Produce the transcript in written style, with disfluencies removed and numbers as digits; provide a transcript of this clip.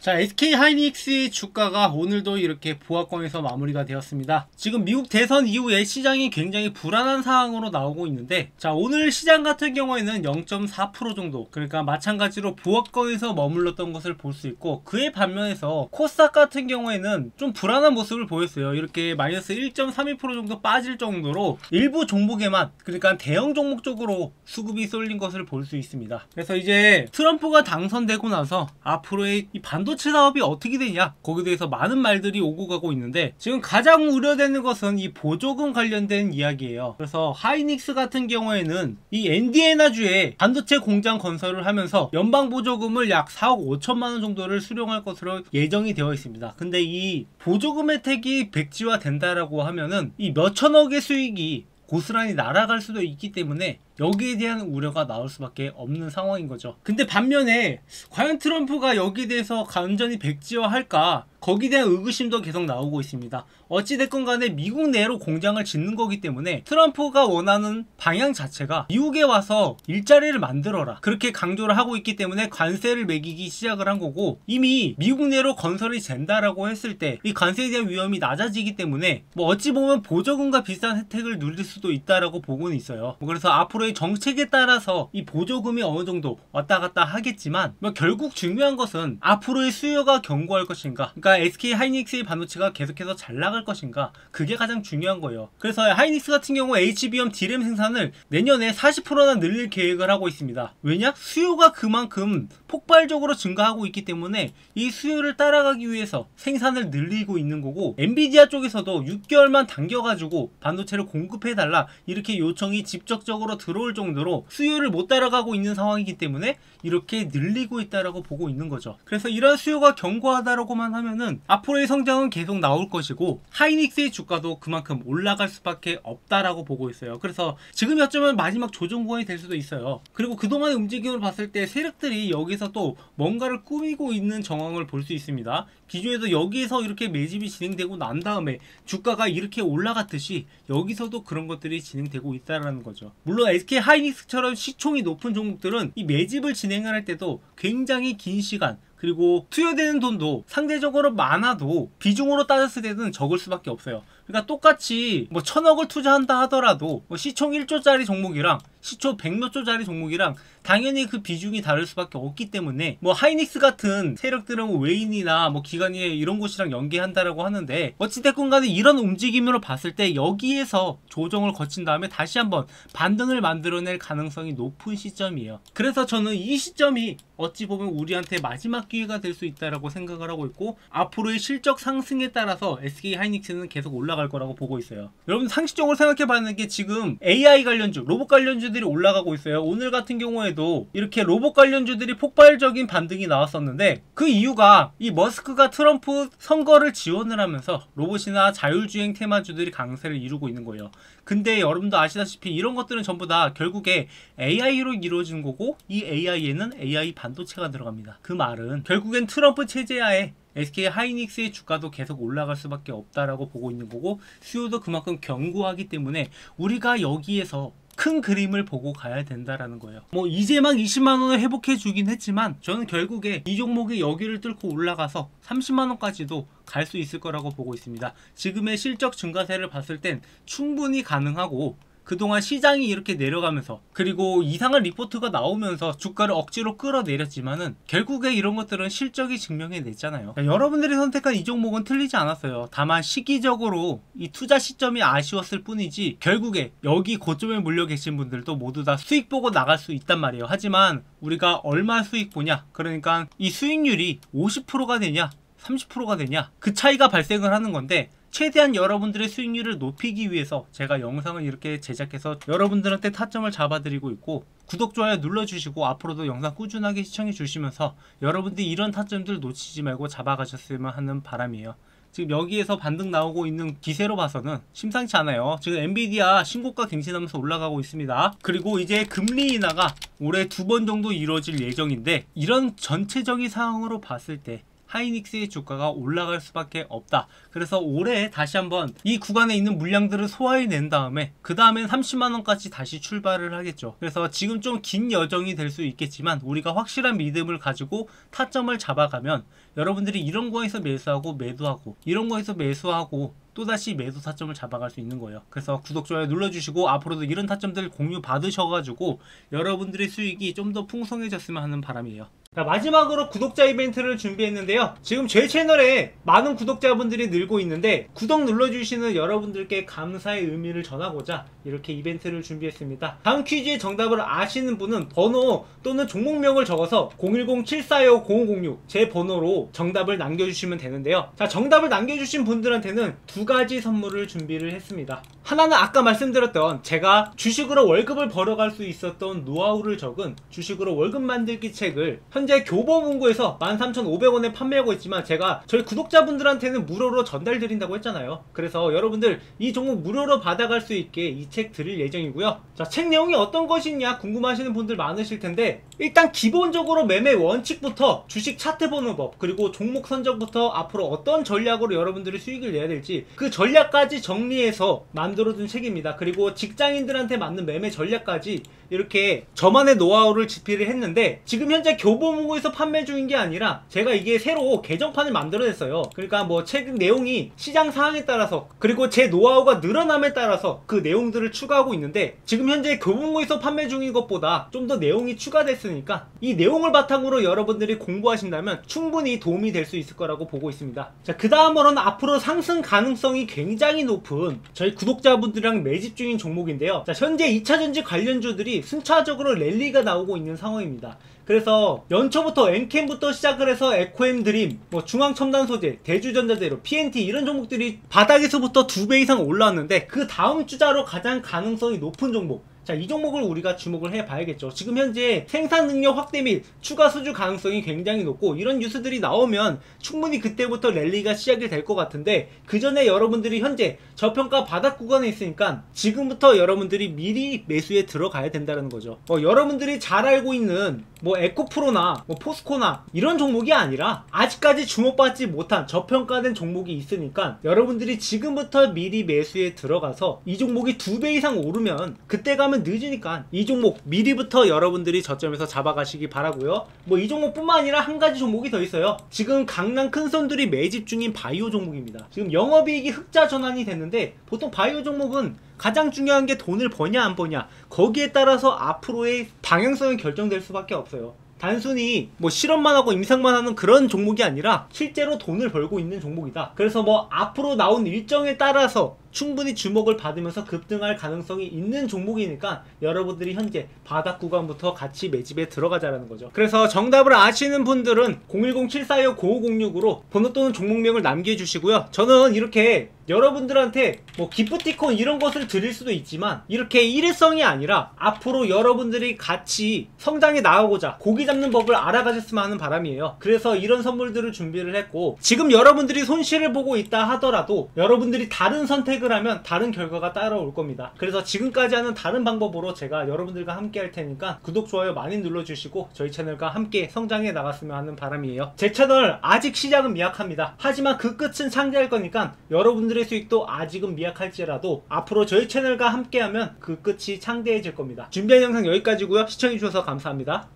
자, SK 하이닉스의 주가가 오늘도 이렇게 보합권에서 마무리가 되었습니다. 지금 미국 대선 이후에 시장이 굉장히 불안한 상황으로 나오고 있는데, 자, 오늘 시장 같은 경우에는 0.4% 정도, 그러니까 마찬가지로 보합권에서 머물렀던 것을 볼 수 있고, 그의 반면에서 코스닥 같은 경우에는 좀 불안한 모습을 보였어요. 이렇게 마이너스 1.32% 정도 빠질 정도로 일부 종목에만, 그러니까 대형 종목 쪽으로 수급이 쏠린 것을 볼 수 있습니다. 그래서 이제 트럼프가 당선되고 나서 앞으로의 이 반도체 사업이 어떻게 되냐, 거기에 대해서 많은 말들이 오고 가고 있는데, 지금 가장 우려되는 것은 이 보조금 관련된 이야기예요. 그래서 하이닉스 같은 경우에는 이 인디애나주에 반도체 공장 건설을 하면서 연방 보조금을 약 4억 5천만 원 정도를 수령할 것으로 예정이 되어 있습니다. 근데 이 보조금 혜택이 백지화 된다라고 하면은 이 몇천억의 수익이 고스란히 날아갈 수도 있기 때문에 여기에 대한 우려가 나올 수밖에 없는 상황인 거죠. 근데 반면에 과연 트럼프가 여기에 대해서 완전히 백지화할까, 거기에 대한 의구심도 계속 나오고 있습니다. 어찌됐건 간에 미국 내로 공장을 짓는 거기 때문에 트럼프가 원하는 방향 자체가 미국에 와서 일자리를 만들어라, 그렇게 강조를 하고 있기 때문에 관세를 매기기 시작을 한 거고, 이미 미국 내로 건설이 된다라고 했을 때 이 관세에 대한 위험이 낮아지기 때문에 뭐 어찌 보면 보조금과 비슷한 혜택을 누릴 수도 있다라고 보고는 있어요. 그래서 앞으로 정책에 따라서 이 보조금이 어느 정도 왔다 갔다 하겠지만, 뭐 결국 중요한 것은 앞으로의 수요가 견고할 것인가, 그러니까 SK 하이닉스의 반도체가 계속해서 잘 나갈 것인가, 그게 가장 중요한 거예요. 그래서 하이닉스 같은 경우 HBM D램 생산을 내년에 40%나 늘릴 계획을 하고 있습니다. 왜냐? 수요가 그만큼 폭발적으로 증가하고 있기 때문에 이 수요를 따라가기 위해서 생산을 늘리고 있는 거고, 엔비디아 쪽에서도 6개월만 당겨가지고 반도체를 공급해달라, 이렇게 요청이 직접적으로 들어올 정도로 수요를 못 따라가고 있는 상황이기 때문에 이렇게 늘리고 있다라고 보고 있는 거죠. 그래서 이런 수요가 견고하다라고만 하면은 앞으로의 성장은 계속 나올 것이고, 하이닉스의 주가도 그만큼 올라갈 수밖에 없다라고 보고 있어요. 그래서 지금 여점은 마지막 조정 구간이 될 수도 있어요. 그리고 그동안의 움직임을 봤을 때 세력들이 여기서 또 뭔가를 꾸미고 있는 정황을 볼 수 있습니다. 기존에도 여기에서 이렇게 매집이 진행되고 난 다음에 주가가 이렇게 올라갔듯이 여기서도 그런 것들이 진행되고 있다는 거죠. 물론 SK 하이닉스처럼 시총이 높은 종목들은 이 매집을 진행을 할 때도 굉장히 긴 시간, 그리고 투여되는 돈도 상대적으로 많아도 비중으로 따졌을 때는 적을 수밖에 없어요. 그러니까 똑같이 뭐 1000억을 투자한다 하더라도 뭐 시총 1조짜리 종목이랑 시초 100몇 조짜리 종목이랑 당연히 그 비중이 다를 수밖에 없기 때문에, 뭐 하이닉스 같은 세력들은 뭐 외인이나 뭐 기관이 이런 곳이랑 연계한다라고 하는데, 어찌됐건 간에 이런 움직임으로 봤을 때 여기에서 조정을 거친 다음에 다시 한번 반등을 만들어낼 가능성이 높은 시점이에요. 그래서 저는 이 시점이 어찌 보면 우리한테 마지막 기회가 될 수 있다라고 생각을 하고 있고, 앞으로의 실적 상승에 따라서 SK 하이닉스는 계속 올라갈 거라고 보고 있어요. 여러분 상식적으로 생각해봤는 게 지금 AI 관련주, 로봇 관련주들이 올라가고 있어요. 오늘 같은 경우에도 이렇게 로봇 관련주들이 폭발적인 반등이 나왔었는데, 그 이유가 이 머스크가 트럼프 선거를 지원을 하면서 로봇이나 자율주행 테마주들이 강세를 이루고 있는 거예요. 근데 여러분도 아시다시피 이런 것들은 전부 다 결국에 AI로 이루어진 거고, 이 AI에는 AI 반도체가 들어갑니다. 그 말은 결국엔 트럼프 체제하에 SK 하이닉스의 주가도 계속 올라갈 수밖에 없다라고 보고 있는 거고, 수요도 그만큼 견고하기 때문에 우리가 여기에서 큰 그림을 보고 가야 된다라는 거예요. 뭐 이제 막 20만원을 회복해 주긴 했지만, 저는 결국에 이 종목이 여기를 뚫고 올라가서 30만원까지도 갈 수 있을 거라고 보고 있습니다. 지금의 실적 증가세를 봤을 땐 충분히 가능하고, 그동안 시장이 이렇게 내려가면서 그리고 이상한 리포트가 나오면서 주가를 억지로 끌어내렸지만은 결국에 이런 것들은 실적이 증명해냈잖아요. 여러분들이 선택한 이 종목은 틀리지 않았어요. 다만 시기적으로 이 투자 시점이 아쉬웠을 뿐이지, 결국에 여기 고점에 물려 계신 분들도 모두 다 수익 보고 나갈 수 있단 말이에요. 하지만 우리가 얼마 수익 보냐, 그러니까 이 수익률이 50%가 되냐 30%가 되냐, 그 차이가 발생을 하는 건데, 최대한 여러분들의 수익률을 높이기 위해서 제가 영상을 이렇게 제작해서 여러분들한테 타점을 잡아드리고 있고, 구독, 좋아요 눌러주시고 앞으로도 영상 꾸준하게 시청해 주시면서 여러분들이 이런 타점들 놓치지 말고 잡아가셨으면 하는 바람이에요. 지금 여기에서 반등 나오고 있는 기세로 봐서는 심상치 않아요. 지금 엔비디아 신고가 갱신하면서 올라가고 있습니다. 그리고 이제 금리 인하가 올해 2번 정도 이루어질 예정인데, 이런 전체적인 상황으로 봤을 때 하이닉스의 주가가 올라갈 수밖에 없다. 그래서 올해 다시 한번 이 구간에 있는 물량들을 소화해낸 다음에 그 다음엔 30만원까지 다시 출발을 하겠죠. 그래서 지금 좀 긴 여정이 될 수 있겠지만 우리가 확실한 믿음을 가지고 타점을 잡아가면 여러분들이 이런 거에서 매수하고 매도하고 이런 거에서 매수하고 또다시 매도 타점을 잡아갈 수 있는 거예요. 그래서 구독, 좋아요 눌러주시고 앞으로도 이런 타점들 공유 받으셔가지고 여러분들의 수익이 좀 더 풍성해졌으면 하는 바람이에요. 자, 마지막으로 구독자 이벤트를 준비했는데요. 지금 제 채널에 많은 구독자분들이 늘고 있는데 구독 눌러주시는 여러분들께 감사의 의미를 전하고자 이렇게 이벤트를 준비했습니다. 다음 퀴즈의 정답을 아시는 분은 번호 또는 종목명을 적어서 010-745-0506 제 번호로 정답을 남겨주시면 되는데요. 자, 정답을 남겨주신 분들한테는 두 가지 선물을 준비를 했습니다. 하나는 아까 말씀드렸던 제가 주식으로 월급을 벌어갈 수 있었던 노하우를 적은 주식으로 월급 만들기 책을 현재 교보문고에서 13,500원에 판매하고 있지만 제가 저희 구독자분들한테는 무료로 전달 드린다고 했잖아요. 그래서 여러분들 이 종목 무료로 받아갈 수 있게 이 책 드릴 예정이고요. 자, 책 내용이 어떤 것이냐 궁금하시는 분들 많으실 텐데 일단 기본적으로 매매 원칙부터 주식 차트 보는 법 그리고 종목 선정부터 앞으로 어떤 전략으로 여러분들이 수익을 내야 될지 그 전략까지 정리해서 만들어둔 책입니다. 그리고 직장인들한테 맞는 매매 전략까지 이렇게 저만의 노하우를 집필을 했는데 지금 현재 교보문고에서 판매 중인 게 아니라 제가 이게 새로 개정판을 만들어냈어요. 그러니까 뭐 책 내용이 시장 상황에 따라서 그리고 제 노하우가 늘어남에 따라서 그 내용들을 추가하고 있는데 지금 현재 교보문고에서 판매 중인 것보다 좀 더 내용이 추가됐으니까 이 내용을 바탕으로 여러분들이 공부하신다면 충분히 도움이 될 수 있을 거라고 보고 있습니다. 자, 그 다음으로는 앞으로 상승 가능성이 굉장히 높은 저희 구독자분들이랑 매집 중인 종목인데요. 자, 현재 2차전지 관련주들이 순차적으로 랠리가 나오고 있는 상황입니다. 그래서 연초부터 엔캠부터 시작을 해서 에코엠 드림, 뭐 중앙첨단소재, 대주전자재료, PNT 이런 종목들이 바닥에서부터 2배 이상 올라왔는데 그 다음 주자로 가장 가능성이 높은 종목, 자, 이 종목을 우리가 주목을 해봐야겠죠. 지금 현재 생산 능력 확대 및 추가 수주 가능성이 굉장히 높고 이런 뉴스들이 나오면 충분히 그때부터 랠리가 시작이 될 것 같은데 그 전에 여러분들이 현재 저평가 바닥 구간에 있으니까 지금부터 여러분들이 미리 매수에 들어가야 된다는 거죠. 여러분들이 잘 알고 있는 뭐 에코프로나 뭐 포스코나 이런 종목이 아니라 아직까지 주목받지 못한 저평가된 종목이 있으니까 여러분들이 지금부터 미리 매수에 들어가서 이 종목이 2배 이상 오르면 그때 가면 늦으니까 이 종목 미리부터 여러분들이 저점에서 잡아가시기 바라고요. 뭐 이 종목뿐만 아니라 한 가지 종목이 더 있어요. 지금 강남 큰손들이 매집 중인 바이오 종목입니다. 지금 영업이익이 흑자 전환이 됐는데 보통 바이오 종목은 가장 중요한 게 돈을 버냐 안 버냐 거기에 따라서 앞으로의 방향성이 결정될 수밖에 없어요. 단순히 뭐 실험만 하고 임상만 하는 그런 종목이 아니라 실제로 돈을 벌고 있는 종목이다. 그래서 뭐 앞으로 나온 일정에 따라서 충분히 주목을 받으면서 급등할 가능성이 있는 종목이니까 여러분들이 현재 바닥 구간부터 같이 매집에 들어가자라는 거죠. 그래서 정답을 아시는 분들은 010-745-9506으로 번호 또는 종목명을 남겨주시고요. 저는 이렇게 여러분들한테 뭐 기프티콘 이런 것을 드릴 수도 있지만 이렇게 일회성이 아니라 앞으로 여러분들이 같이 성장해 나가고자 고기 잡는 법을 알아가셨으면 하는 바람이에요. 그래서 이런 선물들을 준비를 했고 지금 여러분들이 손실을 보고 있다 하더라도 여러분들이 다른 선택을 하면 다른 결과가 따라올 겁니다. 그래서 지금까지 하는 다른 방법으로 제가 여러분들과 함께 할 테니까 구독, 좋아요 많이 눌러주시고 저희 채널과 함께 성장해 나갔으면 하는 바람이에요. 제 채널 아직 시작은 미약합니다. 하지만 그 끝은 창대할 거니까 여러분들의 수익도 아직은 미약할지라도 앞으로 저희 채널과 함께하면 그 끝이 창대해질 겁니다. 준비한 영상 여기까지고요. 시청해주셔서 감사합니다.